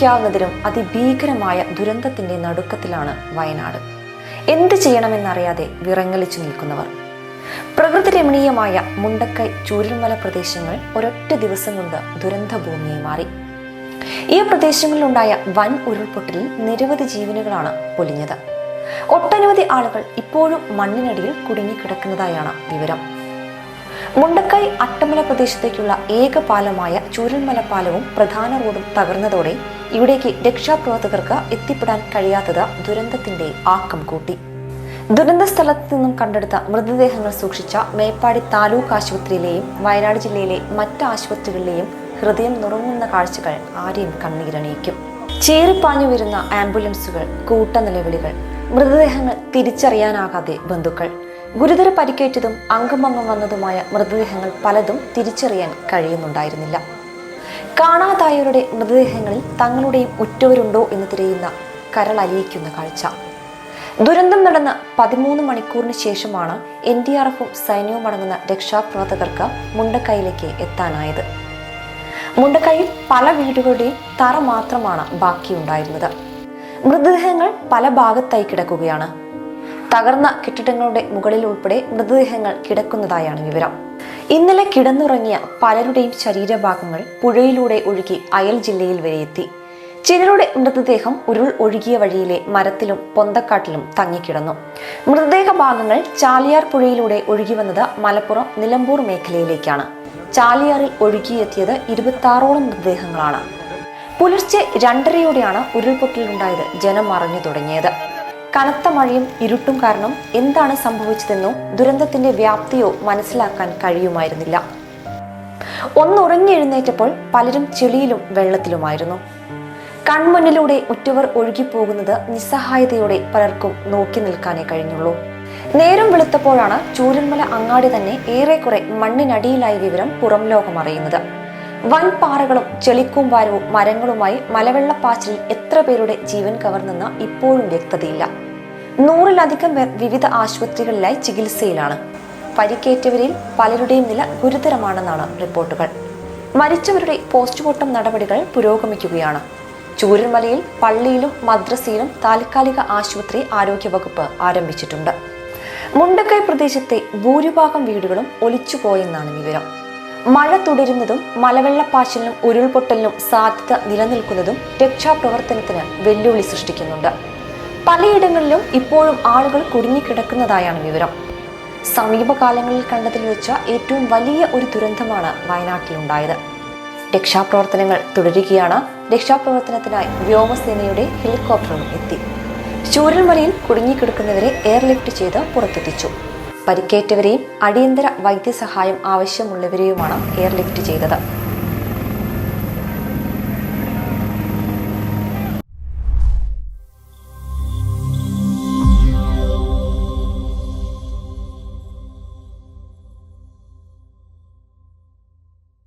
ഊഹിക്കാവുന്നതിലും അതിഭീകരമായ ദുരന്തത്തിന്റെ നടുക്കത്തിലാണ് വയനാട്. എന്ത് ചെയ്യണമെന്നറിയാതെ വിറങ്ങലിച്ചു നിൽക്കുന്നവർ. പ്രകൃതി രമണീയമായ മുണ്ടക്കൈ ചൂരൽമല പ്രദേശങ്ങൾ ഒരൊറ്റ ദിവസം കൊണ്ട് ദുരന്തഭൂമിയായി മാറി. ഈ പ്രദേശങ്ങളിലുണ്ടായ വൻ ഉരുൾപൊട്ടലിൽ നിരവധി ജീവനുകളാണ് പൊലിഞ്ഞത്. ഒട്ടനവധി ആളുകൾ ഇപ്പോഴും മണ്ണിനടിയിൽ കുടുങ്ങിക്കിടക്കുന്നതായാണ് വിവരം. മുണ്ടക്കൈ അട്ടമല പ്രദേശത്തേക്കുള്ള ഏക പാലമായ ചൂരൽമല പാലവും പ്രധാന റോഡും തകർന്നതോടെ ഇവിടേക്ക് രക്ഷാപ്രവർത്തകർക്ക് എത്തിപ്പെടാൻ കഴിയാത്തത് ദുരന്തത്തിന്റെ ആക്കം കൂട്ടി. ദുരന്ത സ്ഥലത്ത് നിന്നും കണ്ടെടുത്ത മൃതദേഹങ്ങൾ സൂക്ഷിച്ച മേപ്പാടി താലൂക്ക് ആശുപത്രിയിലെയും വയനാട് ജില്ലയിലെ മറ്റ് ആശുപത്രികളിലെയും ഹൃദയം നുറുങ്ങുന്ന കാഴ്ചകൾ ആരെയും കണ്ണീരണിയിക്കും. ചീറിപ്പാഞ്ഞു വരുന്ന ആംബുലൻസുകൾ, കൂട്ടനിലവിളികൾ, മൃതദേഹങ്ങൾ തിരിച്ചറിയാനാകാതെ ബന്ധുക്കൾ, ഗുരുതര പരിക്കേറ്റതും അംഗമംഗം വന്നതുമായ മൃതദേഹങ്ങൾ പലതും തിരിച്ചറിയാൻ കഴിയുന്നുണ്ടായിരുന്നില്ല. കാണാതായവരുടെ മൃതദേഹങ്ങളിൽ തങ്ങളുടെയും ഉറ്റവരുണ്ടോ എന്ന് തിരയുന്ന കരളലിയിക്കുന്ന കാഴ്ച. ദുരന്തം നടന്ന 13 മണിക്കൂറിന് ശേഷമാണ് NDRFും സൈന്യവും അടങ്ങുന്ന രക്ഷാപ്രവർത്തകർക്ക് മുണ്ടക്കൈയിലേക്ക് എത്താനായത്. മുണ്ടക്കൈയിൽ പല വീടുകളുടെയും തറ മാത്രമാണ് ബാക്കിയുണ്ടായിരുന്നത്. മൃതദേഹങ്ങൾ പല ഭാഗത്തായി കിടക്കുകയാണ്. തകർന്ന കെട്ടിടങ്ങളുടെ മുകളിൽ ഉൾപ്പെടെ മൃതദേഹങ്ങൾ കിടക്കുന്നതായാണ് വിവരം. ഇന്നലെ കിടന്നുറങ്ങിയ പലരുടെയും ശരീരഭാഗങ്ങൾ പുഴയിലൂടെ ഒഴുകി അയൽ ജില്ലയിൽ വരെ എത്തി. ചിലരുടെ മൃതദേഹം ഉരുൾ ഒഴുകിയ വഴിയിലെ മരത്തിലും പൊന്തക്കാട്ടിലും തങ്ങിക്കിടന്നു. മൃതദേഹ ഭാഗങ്ങൾ ചാലിയാർ പുഴയിലൂടെ ഒഴുകി വന്നത് മലപ്പുറം നിലമ്പൂർ മേഖലയിലേക്കാണ്. ചാലിയാറിൽ ഒഴുകിയെത്തിയത് 26ഓളം മൃതദേഹങ്ങളാണ്. പുലർച്ചെ 2:30യോടെയാണ് ഉരുൾപൊട്ടലുണ്ടായത് ജനം അറിഞ്ഞു തുടങ്ങിയത്. കനത്ത മഴയും ഇരുട്ടും കാരണം എന്താണ് സംഭവിച്ചതെന്നോ ദുരന്തത്തിന്റെ വ്യാപ്തിയോ മനസ്സിലാക്കാൻ കഴിയുമായിരുന്നില്ല. ഒന്നുറങ്ങിയെഴുന്നേറ്റപ്പോൾ പലരും ചെളിയിലും വെള്ളത്തിലുമായിരുന്നു. കൺമുന്നിലൂടെ ഉറ്റവർ ഒഴുകിപ്പോകുന്നത് നിസ്സഹായതയോടെ പലർക്കും നോക്കി നിൽക്കാനേ കഴിഞ്ഞുള്ളൂ. നേരം വെളുത്തപ്പോഴാണ് ചൂരൽമല അങ്ങാടി തന്നെ ഏറെക്കുറെ മണ്ണിനടിയിലായ വിവരം പുറം ലോകം അറിയുന്നത്. വൻപാറകളും ചെളിക്കൂമ്പാരവും മരങ്ങളുമായി മലവെള്ളപ്പാച്ചിലിൽ എത്ര പേരുടെ ജീവൻ കവർന്നെന്ന് ഇപ്പോഴും വ്യക്തതയില്ല. 100-ലധികം പേർ വിവിധ ആശുപത്രികളിലായി ചികിത്സയിലാണ്. പരിക്കേറ്റവരിൽ പലരുടെയും നില ഗുരുതരമാണെന്നാണ് റിപ്പോർട്ടുകൾ. മരിച്ചവരുടെ പോസ്റ്റ്മോർട്ടം നടപടികൾ പുരോഗമിക്കുകയാണ്. ചൂരൽമലയിൽ പള്ളിയിലും മദ്രസയിലും താൽക്കാലിക ആശുപത്രി ആരോഗ്യവകുപ്പ് ആരംഭിച്ചിട്ടുണ്ട്. മുണ്ടക്കൈ പ്രദേശത്തെ ഭൂരിഭാഗം വീടുകളും ഒലിച്ചുപോയെന്നാണ് വിവരം. മഴ തുടരുന്നതും മലവെള്ളപ്പാച്ചിലിനും ഉരുൾപൊട്ടലിനും സാധ്യത നിലനിൽക്കുന്നതും രക്ഷാപ്രവർത്തനത്തിന് വെല്ലുവിളി സൃഷ്ടിക്കുന്നുണ്ട്. പലയിടങ്ങളിലും ഇപ്പോഴും ആളുകൾ കുടുങ്ങിക്കിടക്കുന്നതായാണ് വിവരം. സമീപകാലങ്ങളിൽ കണ്ടതിൽ വെച്ച ഏറ്റവും വലിയ ഒരു ദുരന്തമാണ് വയനാട്ടിലുണ്ടായത്. രക്ഷാപ്രവർത്തനങ്ങൾ തുടരുകയാണ്. രക്ഷാപ്രവർത്തനത്തിനായി വ്യോമസേനയുടെ ഹെലികോപ്റ്ററും എത്തി. ചൂരൽമലയിൽ കുടുങ്ങിക്കിടക്കുന്നവരെ എയർലിഫ്റ്റ് ചെയ്ത് പുറത്തെത്തിച്ചു. പരിക്കേറ്റവരെയും അടിയന്തര വൈദ്യസഹായം ആവശ്യമുള്ളവരെയുമാണ് എയർലിഫ്റ്റ് ചെയ്തത്.